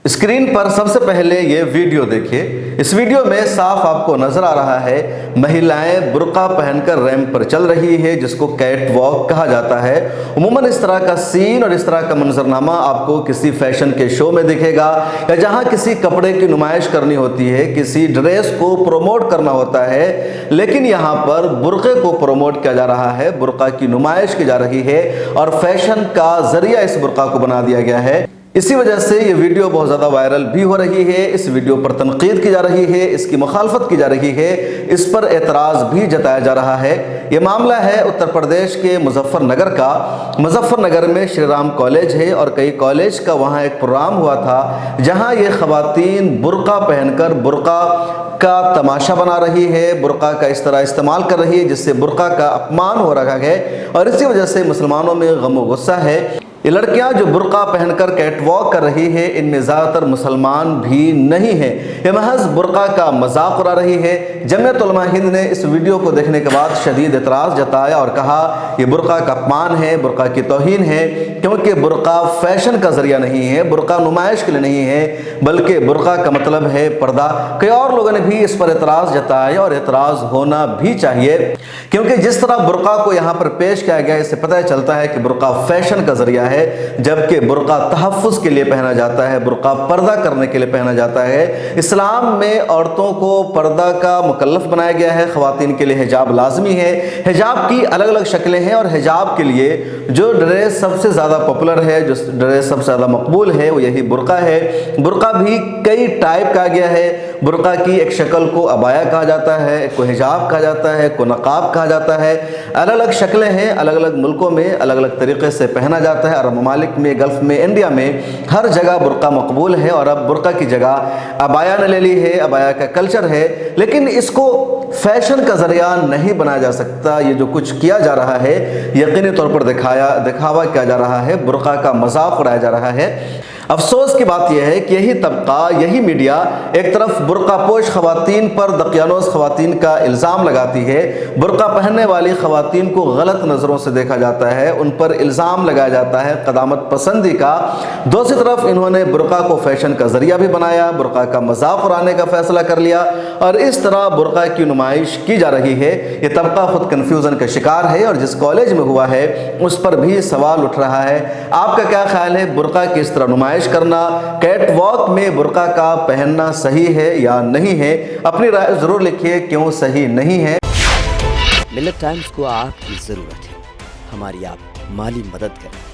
Screen पर सबसे पहले ये वीडियो देखिए। इस वीडियो में साफ आपको नजर आ रहा है महिलाएं बुर्का पहनकर रैंप पर चल रही है, जिसको कैट वॉक कहा जाता है। उमूमन इस तरह का सीन और इस तरह का मंजरनामा आपको किसी फैशन के शो में दिखेगा, या जहां किसी कपड़े की नुमाइश करनी होती है, किसी ड्रेस को प्रोमोट करना होता है। लेकिन यहाँ पर बुर्के को प्रोमोट किया जा रहा है, बुर्का की नुमाइश की जा रही है और फैशन का जरिया इस बुर्का को बना दिया गया है। इसी वजह से ये वीडियो बहुत ज़्यादा वायरल भी हो रही है। इस वीडियो पर तनकीद की जा रही है, इसकी मुखालफत की जा रही है, इस पर एतराज़ भी जताया जा रहा है। ये मामला है उत्तर प्रदेश के मुजफ्फरनगर का। मुजफ्फरनगर में श्री राम कॉलेज है और कई कॉलेज का वहाँ एक प्रोग्राम हुआ था, जहाँ ये ख़वातीन बुर्का पहनकर बुर्का का तमाशा बना रही है, बुर्का का इस तरह इस्तेमाल कर रही है जिससे बुर्का का अपमान हो रहा है। और इसी वजह से मुसलमानों में गम व गुस्सा है। ये लड़कियां जो बुर्का पहनकर कैटवॉक कर रही है, इनमें ज़्यादातर मुसलमान भी नहीं हैं। ये महज बुर्का का मजाक उड़ा रही है। जमीयत उलमा हिंद ने इस वीडियो को देखने के बाद शदीद एतराज़ जताया और कहा ये बुर्का का अपमान है, बुर्का की तौहीन है, क्योंकि बुर्का फैशन का ज़रिया नहीं है, बुर्का नुमाइश के लिए नहीं है, बल्कि बुर्का का मतलब है पर्दा। कई और लोगों ने भी इस पर एतराज़ जताया और एतराज़ होना भी चाहिए, क्योंकि जिस तरह बुर्का को यहाँ पर पेश किया गया, इससे पता चलता है कि बुर्का फैशन का ज़रिया है, जबकि बुर्का तहफ़्फ़ुज़ के लिए पहना जाता है, बुर्का पर्दा करने के लिए पहना जाता है। इस्लाम में औरतों को पर्दा का मुकल्लफ बनाया गया है, ख़वातीन के लिए हिजाब लाजमी है। हिजाब की अलग अलग शक्लें हैं और हिजाब के लिए जो ड्रेस सबसे ज़्यादा पॉपुलर है, जो ड्रेस सबसे ज़्यादा मकबूल है, वो यही बुर्का है। बुर्का भी कई टाइप का गया है। बुर्का की एक शक्ल को अबाया कहा जाता है, एक को हिजाब कहा जाता है, एक को नकाब कहा जाता है। अलग अलग शक्लें हैं, अलग अलग मुल्कों में अलग अलग तरीक़े से पहना जाता है। अरब ममालिक में, गल्फ़ में, इंडिया में हर जगह बुर्का मकबूल है और अब बुर्का की जगह अबाया ने ले ली है, अबाया का कल्चर है। लेकिन इसको फैशन का ज़रिया नहीं बनाया जा सकता। ये जो कुछ किया जा रहा है, यकीनी तौर पर दिखावा किया जा रहा है, बुर्का का मजाक उड़ाया जा रहा है। अफसोस की बात यह है कि यही तबका, यही मीडिया एक तरफ बुर्का पोश ख़वातीन पर दकियानोज ख़वातीन का इल्ज़ाम लगाती है, बुर्का पहनने वाली ख़वातीन को गलत नज़रों से देखा जाता है, उन पर इल्ज़ाम लगाया जाता है क़दामत पसंदी का। दूसरी तरफ इन्होंने बुर्का को फैशन का ज़रिया भी बनाया, बुर्का का मजाक उड़ाने का फ़ैसला कर लिया और इस तरह बुर्का की नुमाइश की जा रही है। ये तबका खुद कन्फ्यूज़न का शिकार है और जिस कॉलेज में हुआ है उस पर भी सवाल उठ रहा है। आपका क्या ख्याल है, बुर्का की इस तरह नुमाइश करना, कैट वॉक में बुर्का का पहनना सही है या नहीं है? अपनी राय जरूर लिखिए, क्यों सही नहीं है। मिल्लत टाइम्स को आपकी जरूरत है, हमारी आप माली मदद करें।